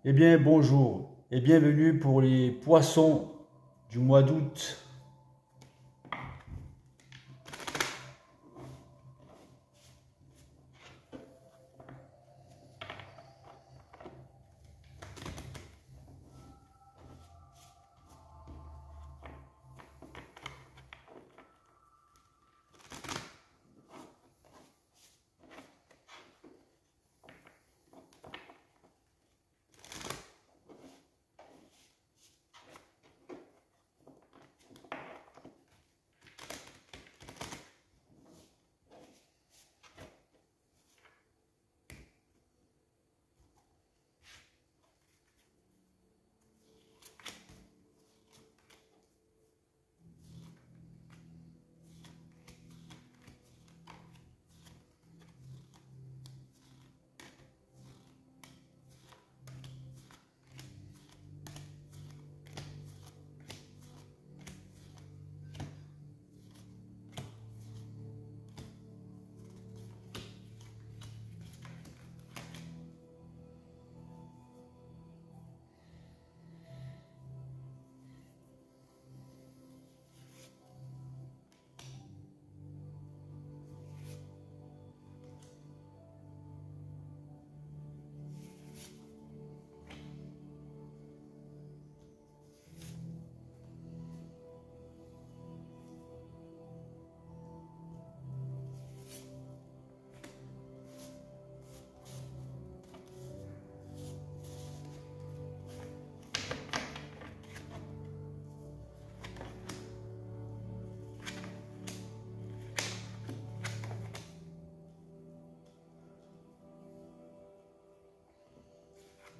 Eh bien, bonjour et bienvenue pour les poissons du mois d'août.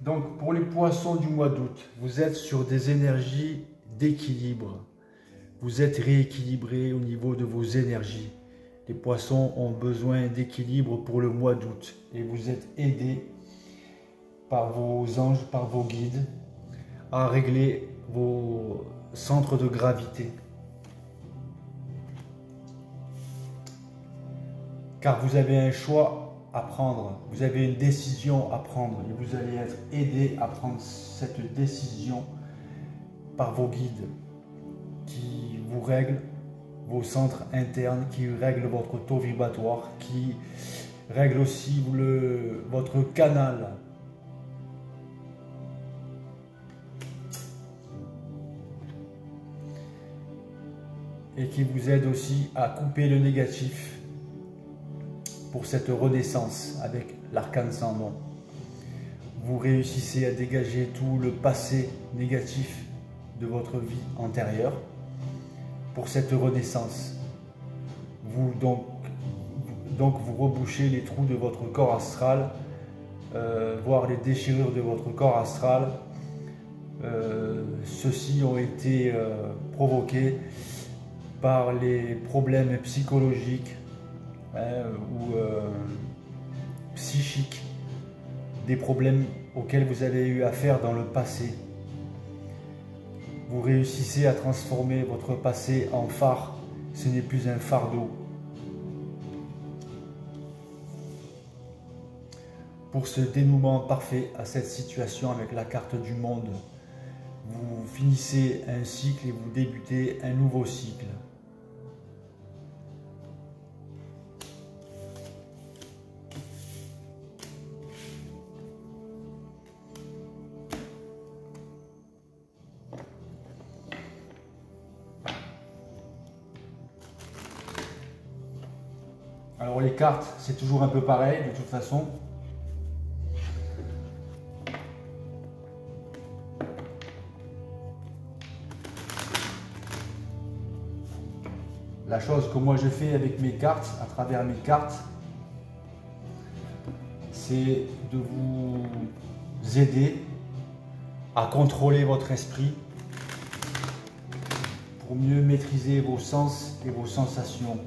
Donc, pour les poissons du mois d'août, vous êtes sur des énergies d'équilibre. Vous êtes rééquilibré au niveau de vos énergies. Les poissons ont besoin d'équilibre pour le mois d'août et vous êtes aidés par vos anges, par vos guides à régler vos centres de gravité. Car vous avez un choix à prendre, vous avez une décision à prendre et vous allez être aidé à prendre cette décision par vos guides qui vous règlent vos centres internes, qui règlent votre taux vibratoire, qui règlent aussi votre canal. Et qui vous aident aussi à couper le négatif pour cette renaissance avec l'arcane sans nom. Vous réussissez à dégager tout le passé négatif de votre vie antérieure pour cette renaissance. Vous vous rebouchez les trous de votre corps astral, voire les déchirures de votre corps astral. Ceux-ci ont été provoqués par les problèmes psychologiques ou psychiques, des problèmes auxquels vous avez eu affaire dans le passé. Vous réussissez à transformer votre passé en phare, ce n'est plus un fardeau. Pour ce dénouement parfait à cette situation avec la carte du monde, vous finissez un cycle et vous débutez un nouveau cycle. Alors les cartes, c'est toujours un peu pareil de toute façon. La chose que moi je fais avec mes cartes, à travers mes cartes, c'est de vous aider à contrôler votre esprit pour mieux maîtriser vos sens et vos sensations,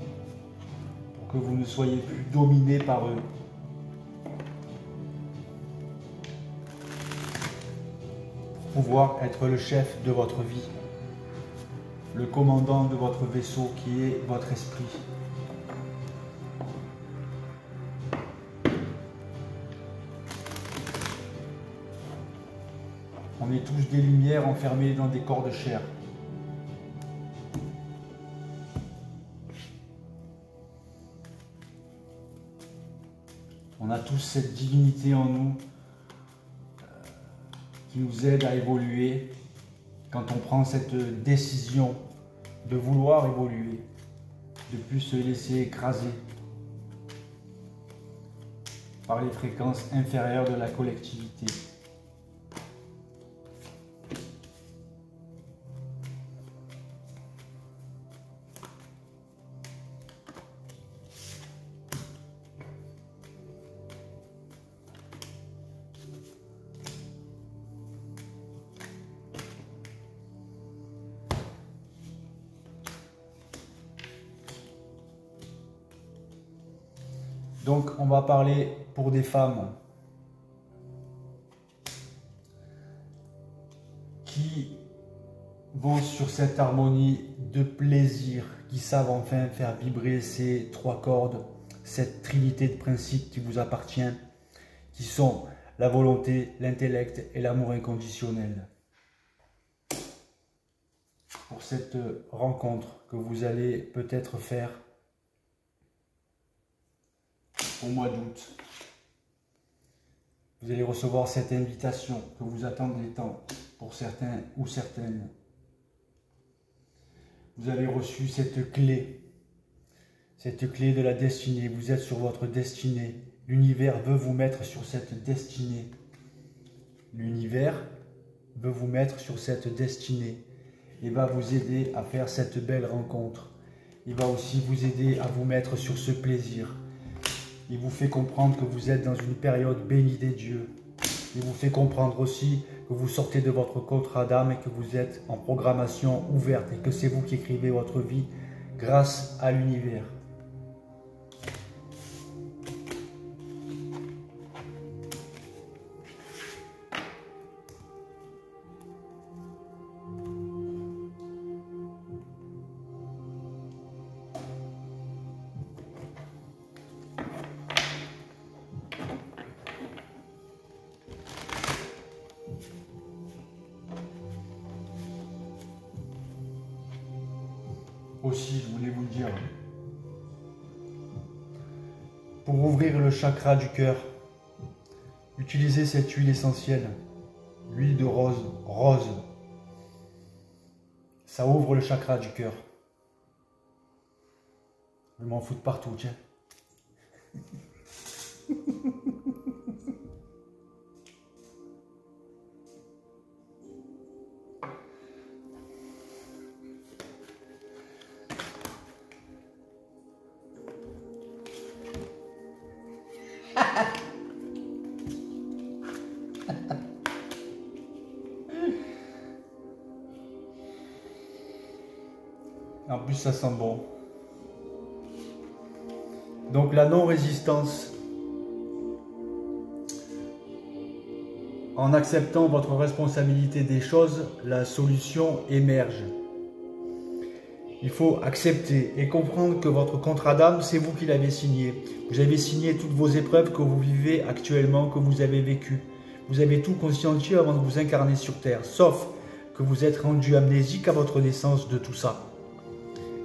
pour que vous ne soyez plus dominé par eux. Pour pouvoir être le chef de votre vie, le commandant de votre vaisseau qui est votre esprit. On est tous des lumières enfermées dans des corps de chair. On a tous cette divinité en nous qui nous aide à évoluer quand on prend cette décision de vouloir évoluer, de plus se laisser écraser par les fréquences inférieures de la collectivité. Donc, on va parler pour des femmes qui vont sur cette harmonie de plaisir, qui savent enfin faire vibrer ces trois cordes, cette trinité de principes qui vous appartient, qui sont la volonté, l'intellect et l'amour inconditionnel. Pour cette rencontre que vous allez peut-être faire au mois d'août, vous allez recevoir cette invitation que vous attendez tant pour certains ou certaines. Vous avez reçu cette clé de la destinée. Vous êtes sur votre destinée. L'univers veut vous mettre sur cette destinée. L'univers veut vous mettre sur cette destinée et va vous aider à faire cette belle rencontre. Il va aussi vous aider à vous mettre sur ce plaisir. Il vous fait comprendre que vous êtes dans une période bénie des dieux. Il vous fait comprendre aussi que vous sortez de votre contrat d'âme et que vous êtes en programmation ouverte et que c'est vous qui écrivez votre vie grâce à l'univers. Aussi, je voulais vous le dire, pour ouvrir le chakra du cœur, utilisez cette huile essentielle, l'huile de rose. Ça ouvre le chakra du cœur. Je m'en fous de partout, tiens. En plus, ça sent bon. Donc la non-résistance, en acceptant votre responsabilité des choses, la solution émerge. Il faut accepter et comprendre que votre contrat d'âme, c'est vous qui l'avez signé. Vous avez signé toutes vos épreuves que vous vivez actuellement, que vous avez vécues. Vous avez tout conscientieux avant de vous incarner sur Terre, sauf que vous êtes rendu amnésique à votre naissance de tout ça.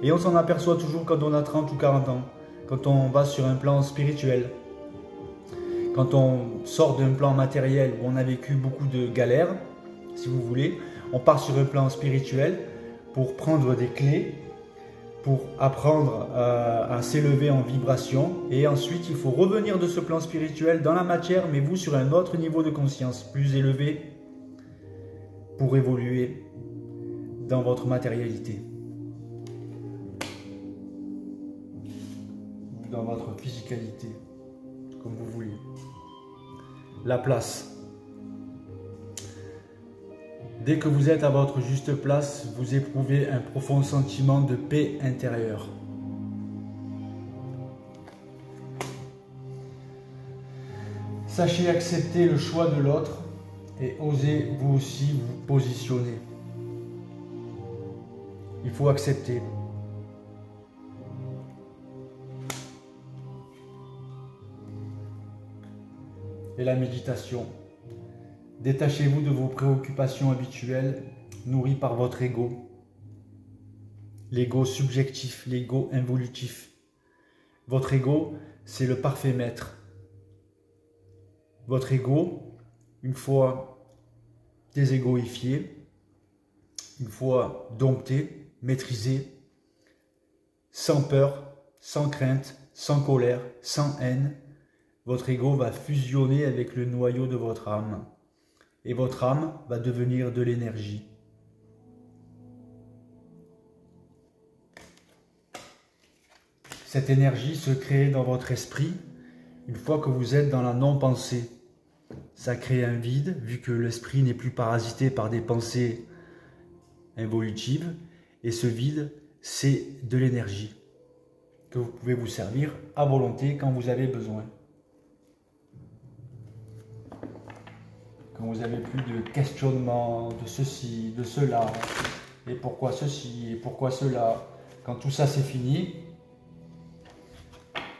Et on s'en aperçoit toujours quand on a 30 ou 40 ans, quand on va sur un plan spirituel, quand on sort d'un plan matériel où on a vécu beaucoup de galères, si vous voulez, on part sur un plan spirituel pour prendre des clés, pour apprendre à s'élever en vibration, et ensuite il faut revenir de ce plan spirituel dans la matière, mais vous sur un autre niveau de conscience plus élevé pour évoluer dans votre matérialité, dans votre physicalité, comme vous voulez. La place. Dès que vous êtes à votre juste place, vous éprouvez un profond sentiment de paix intérieure. Sachez accepter le choix de l'autre et osez vous aussi vous positionner. Il faut accepter. Et la méditation. Détachez-vous de vos préoccupations habituelles nourries par votre ego. L'ego subjectif, l'ego involutif. Votre ego, c'est le parfait maître. Votre ego, une fois déségoïfié, une fois dompté, maîtrisé, sans peur, sans crainte, sans colère, sans haine, votre ego va fusionner avec le noyau de votre âme. Et votre âme va devenir de l'énergie. Cette énergie se crée dans votre esprit une fois que vous êtes dans la non-pensée. Ça crée un vide, vu que l'esprit n'est plus parasité par des pensées involutives. Et ce vide, c'est de l'énergie que vous pouvez vous servir à volonté quand vous avez besoin. Quand vous n'avez plus de questionnement de ceci, de cela, et pourquoi ceci, et pourquoi cela. Quand tout ça c'est fini,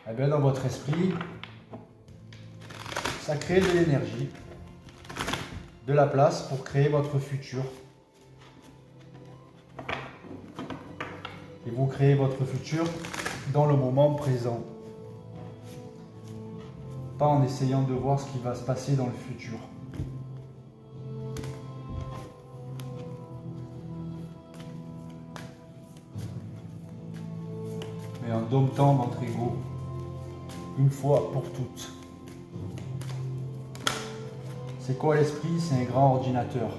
eh bien dans votre esprit, ça crée de l'énergie, de la place pour créer votre futur. Et vous créez votre futur dans le moment présent. Pas en essayant de voir ce qui va se passer dans le futur. Mais en domptant votre ego, une fois pour toutes. C'est quoi l'esprit? C'est un grand ordinateur.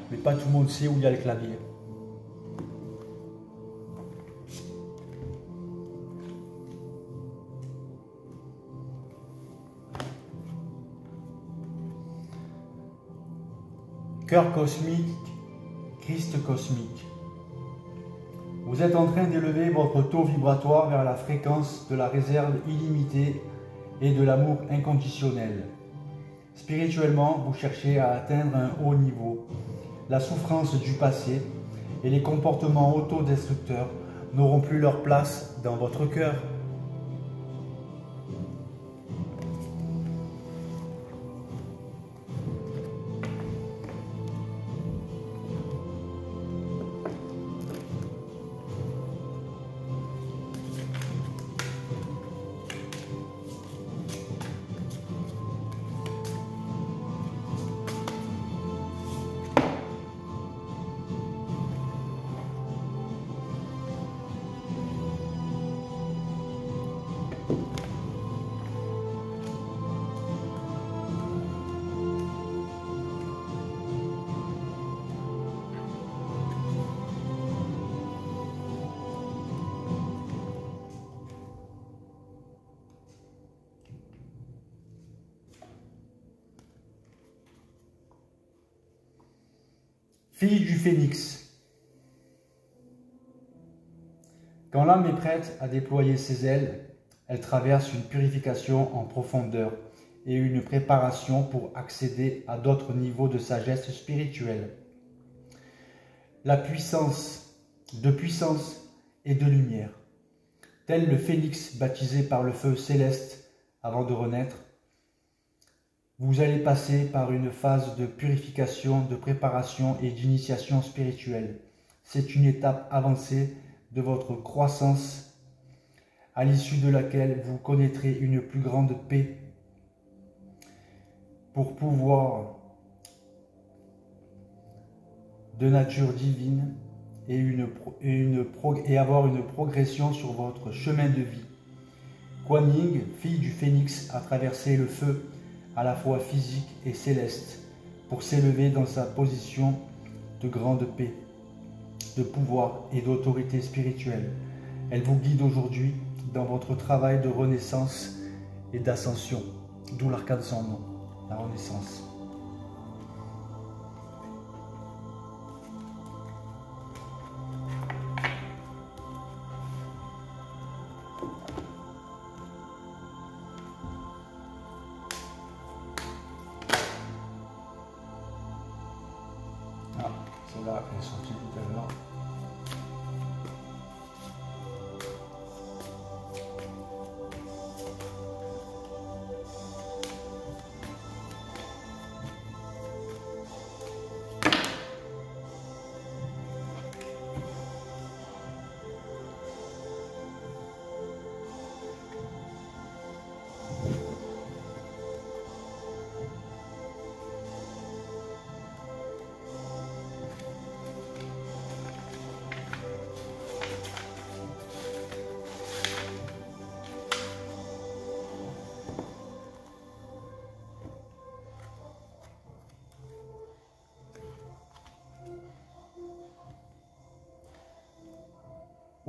Mais pas tout le monde sait où il y a le clavier. Cœur cosmique, Christ cosmique. Vous êtes en train d'élever votre taux vibratoire vers la fréquence de la réserve illimitée et de l'amour inconditionnel. Spirituellement, vous cherchez à atteindre un haut niveau. La souffrance du passé et les comportements autodestructeurs n'auront plus leur place dans votre cœur. Fille du phénix. Quand l'âme est prête à déployer ses ailes, elle traverse une purification en profondeur et une préparation pour accéder à d'autres niveaux de sagesse spirituelle. La puissance et de lumière. Tel le phénix baptisé par le feu céleste avant de renaître, vous allez passer par une phase de purification, de préparation et d'initiation spirituelle. C'est une étape avancée de votre croissance, à l'issue de laquelle vous connaîtrez une plus grande paix pour pouvoir de nature divine et avoir une progression sur votre chemin de vie. Kuan Yin, fille du phénix, a traversé le feu à la fois physique et céleste, pour s'élever dans sa position de grande paix, de pouvoir et d'autorité spirituelle. Elle vous guide aujourd'hui dans votre travail de renaissance et d'ascension, d'où l'arcane sans nom, la renaissance. Ah, celle-là, elle est sortie tout à l'heure.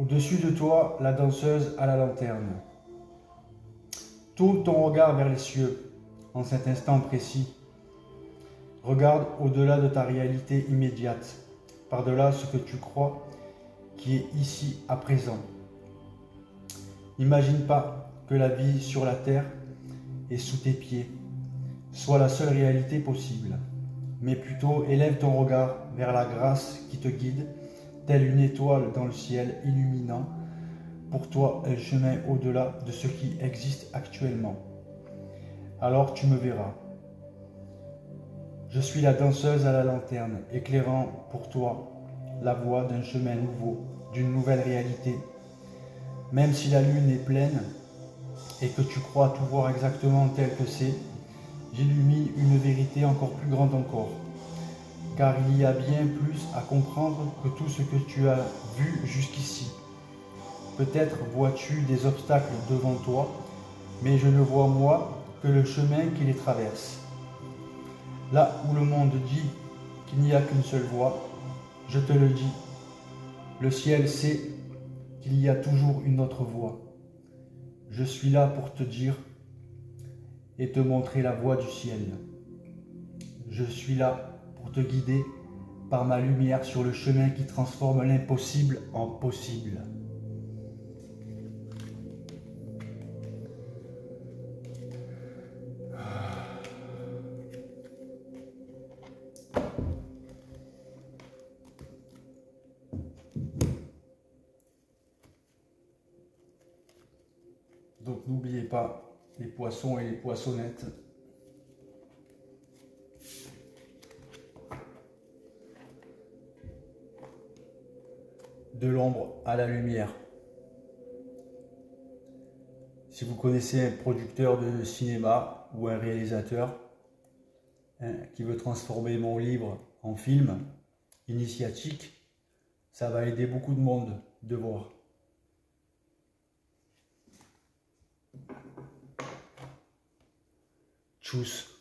Au-dessus de toi, la danseuse à la lanterne. Tourne ton regard vers les cieux, en cet instant précis. Regarde au-delà de ta réalité immédiate, par-delà ce que tu crois qui est ici à présent. N'imagine pas que la vie sur la terre est sous tes pieds, soit la seule réalité possible, mais plutôt élève ton regard vers la grâce qui te guide, telle une étoile dans le ciel illuminant pour toi un chemin au-delà de ce qui existe actuellement. Alors tu me verras. Je suis la danseuse à la lanterne, éclairant pour toi la voie d'un chemin nouveau, d'une nouvelle réalité. Même si la lune est pleine et que tu crois tout voir exactement tel que c'est, j'illumine une vérité encore plus grande encore. Car il y a bien plus à comprendre que tout ce que tu as vu jusqu'ici. Peut-être vois-tu des obstacles devant toi, mais je ne vois moi que le chemin qui les traverse. Là où le monde dit qu'il n'y a qu'une seule voie, je te le dis, le ciel sait qu'il y a toujours une autre voie. Je suis là pour te dire et te montrer la voie du ciel. Je suis là pour te guider par ma lumière sur le chemin qui transforme l'impossible en possible. Donc n'oubliez pas les poissons et les poissonnettes. De l'ombre à la lumière. Si vous connaissez un producteur de cinéma ou un réalisateur qui veut transformer mon livre en film initiatique, ça va aider beaucoup de monde de voir. Tchuss.